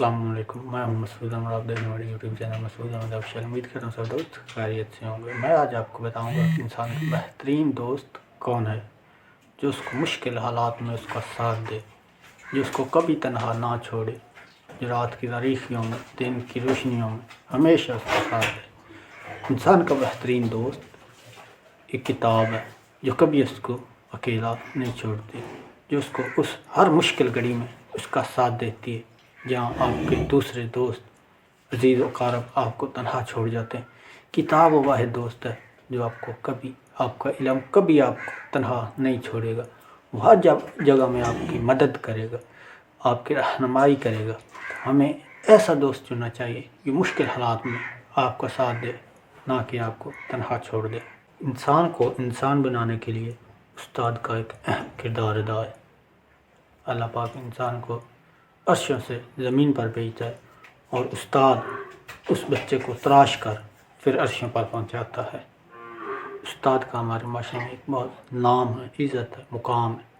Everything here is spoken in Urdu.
السلام علیکم، میں ہوں مسعود احمد، آپ دیکھنے والے یوٹیوب چینل مسعود احمد آفیشیل۔ امید کرتا ہوں سب دوست خیریت سے ہوں گے۔ میں آج آپ کو بتاؤں گا کہ انسان کا بہترین دوست کون ہے، جو اس کو مشکل حالات میں اس کا ساتھ دے، جو اس کو کبھی تنہا نہ چھوڑے، جو رات کی تاریکیوں میں دن کی روشنیوں میں ہمیشہ اس کا ساتھ دے۔ انسان کا بہترین دوست ایک کتاب ہے جو کبھی اس کو اکیلا نہیں چھوڑتی، جو اس کو اس ہر مشکل گھڑی میں اس کا ساتھ دیتی ہے، جہاں آپ کے دوسرے دوست عزیز و اقارب آپ کو تنہا چھوڑ جاتے ہیں۔ کتاب وہ واحد دوست ہے جو آپ کو کبھی، آپ کا علم کبھی آپ کو تنہا نہیں چھوڑے گا، وہ ہر جگہ میں آپ کی مدد کرے گا، آپ کی رہنمائی کرے گا۔ ہمیں ایسا دوست چننا چاہیے جو مشکل حالات میں آپ کا ساتھ دے، نہ کہ آپ کو تنہا چھوڑ دے۔ انسان کو انسان بنانے کے لیے استاد کا ایک اہم کردار ادا ہے۔ اللہ پاک انسان کو عرشوں سے زمین پر بھیجتا ہے اور استاد اس بچے کو تراش کر پھر عرشوں پر پہنچاتا ہے۔ استاد کا ہمارے معاشرے میں ایک بہت نام ہے، عزت ہے، مقام ہے۔